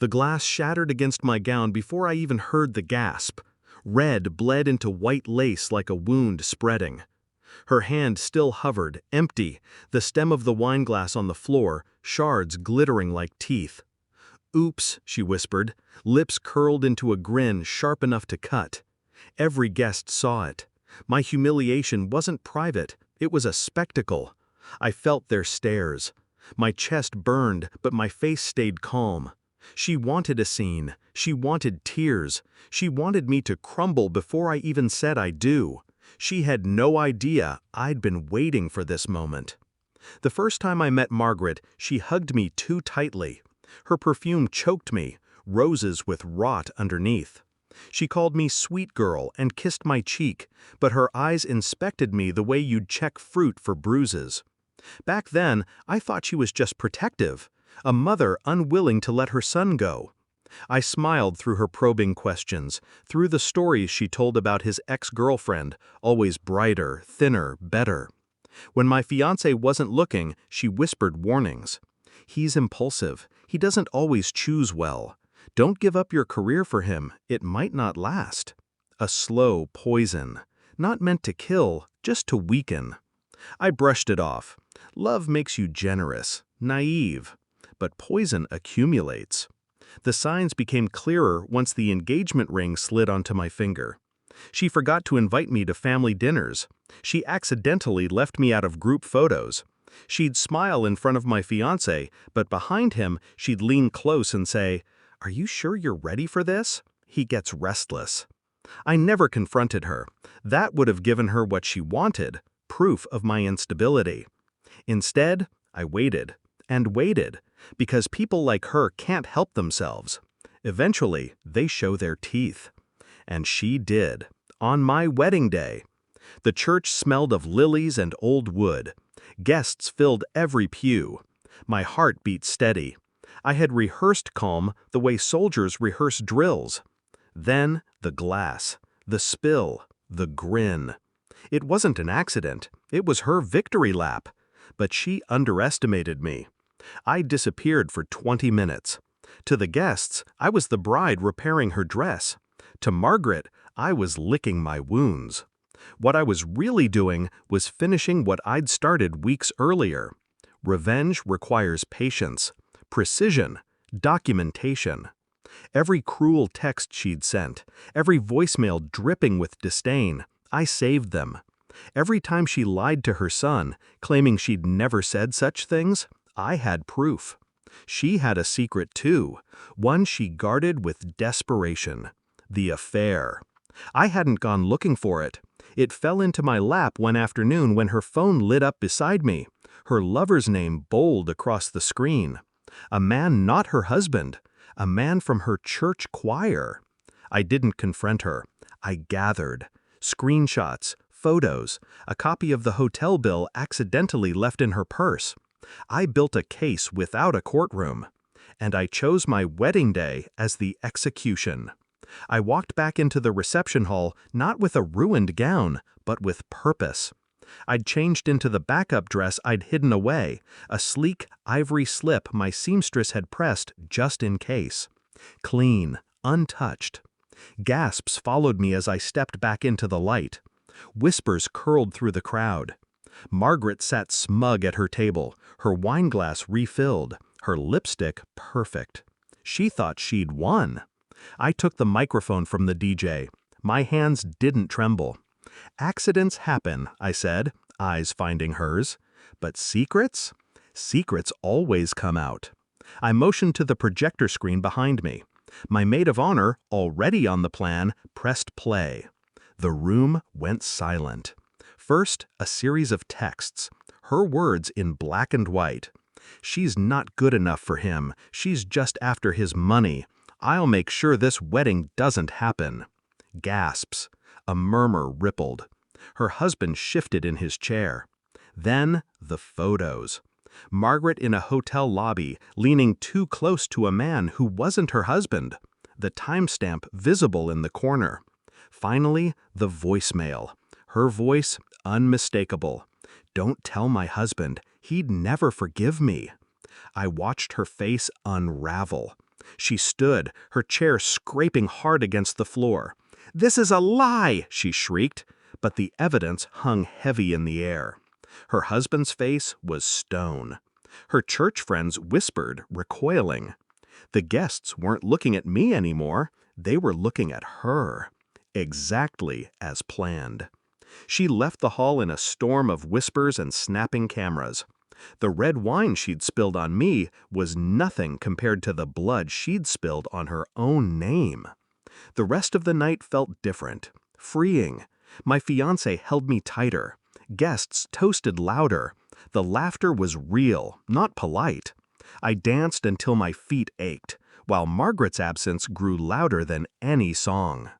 The glass shattered against my gown before I even heard the gasp. Red bled into white lace like a wound spreading. Her hand still hovered, empty, the stem of the wineglass on the floor, shards glittering like teeth. "Oops," she whispered, lips curled into a grin sharp enough to cut. Every guest saw it. My humiliation wasn't private, it was a spectacle. I felt their stares. My chest burned, but my face stayed calm. She wanted a scene. She wanted tears. She wanted me to crumble before I even said I do. She had no idea I'd been waiting for this moment. The first time I met Margaret, she hugged me too tightly. Her perfume choked me, roses with rot underneath. She called me sweet girl and kissed my cheek, but her eyes inspected me the way you'd check fruit for bruises. Back then, I thought she was just protective, a mother unwilling to let her son go. I smiled through her probing questions, through the stories she told about his ex-girlfriend, always brighter, thinner, better. When my fiancé wasn't looking, she whispered warnings. "He's impulsive. He doesn't always choose well. Don't give up your career for him. It might not last." A slow poison, not meant to kill, just to weaken. I brushed it off. Love makes you generous, naive, but poison accumulates. The signs became clearer once the engagement ring slid onto my finger. She forgot to invite me to family dinners. She accidentally left me out of group photos. She'd smile in front of my fiancé, but behind him, she'd lean close and say, "Are you sure you're ready for this?" He gets restless. I never confronted her. That would have given her what she wanted, proof of my instability. Instead, I waited, and waited, because people like her can't help themselves. Eventually, they show their teeth. And she did, on my wedding day. The church smelled of lilies and old wood. Guests filled every pew. My heart beat steady. I had rehearsed calm the way soldiers rehearse drills. Then, the glass, the spill, the grin. It wasn't an accident. It was her victory lap. But she underestimated me. I disappeared for 20 minutes. To the guests, I was the bride repairing her dress. To Margaret, I was licking my wounds. What I was really doing was finishing what I'd started weeks earlier. Revenge requires patience, precision, documentation. Every cruel text she'd sent, every voicemail dripping with disdain, I saved them. Every time she lied to her son, claiming she'd never said such things, I had proof. She had a secret too, one she guarded with desperation. The affair. I hadn't gone looking for it. It fell into my lap one afternoon when her phone lit up beside me, her lover's name bold across the screen. A man not her husband, a man from her church choir. I didn't confront her. I gathered. Screenshots, photos, a copy of the hotel bill accidentally left in her purse. I built a case without a courtroom. And I chose my wedding day as the execution. I walked back into the reception hall not with a ruined gown, but with purpose. I'd changed into the backup dress I'd hidden away, a sleek ivory slip my seamstress had pressed just in case. Clean, untouched. Gasps followed me as I stepped back into the light. Whispers curled through the crowd. Margaret sat smug at her table, her wineglass refilled, her lipstick perfect. She thought she'd won. I took the microphone from the DJ. My hands didn't tremble. "Accidents happen," I said, eyes finding hers. "But secrets? Secrets always come out." I motioned to the projector screen behind me. My maid of honor, already on the plan, pressed play. The room went silent. First, a series of texts, her words in black and white. "She's not good enough for him. She's just after his money. I'll make sure this wedding doesn't happen." Gasps. A murmur rippled. Her husband shifted in his chair. Then, the photos. Margaret in a hotel lobby, leaning too close to a man who wasn't her husband. The timestamp visible in the corner. Finally, the voicemail. Her voice, unmistakable. "Don't tell my husband. He'd never forgive me." I watched her face unravel. She stood, her chair scraping hard against the floor. "This is a lie!" she shrieked, but the evidence hung heavy in the air. Her husband's face was stone. Her church friends whispered, recoiling. The guests weren't looking at me anymore. They were looking at her, exactly as planned. She left the hall in a storm of whispers and snapping cameras. The red wine she'd spilled on me was nothing compared to the blood she'd spilled on her own name. The rest of the night felt different, freeing. My fiancé held me tighter. Guests toasted louder. The laughter was real, not polite. I danced until my feet ached, while Margaret's absence grew louder than any song.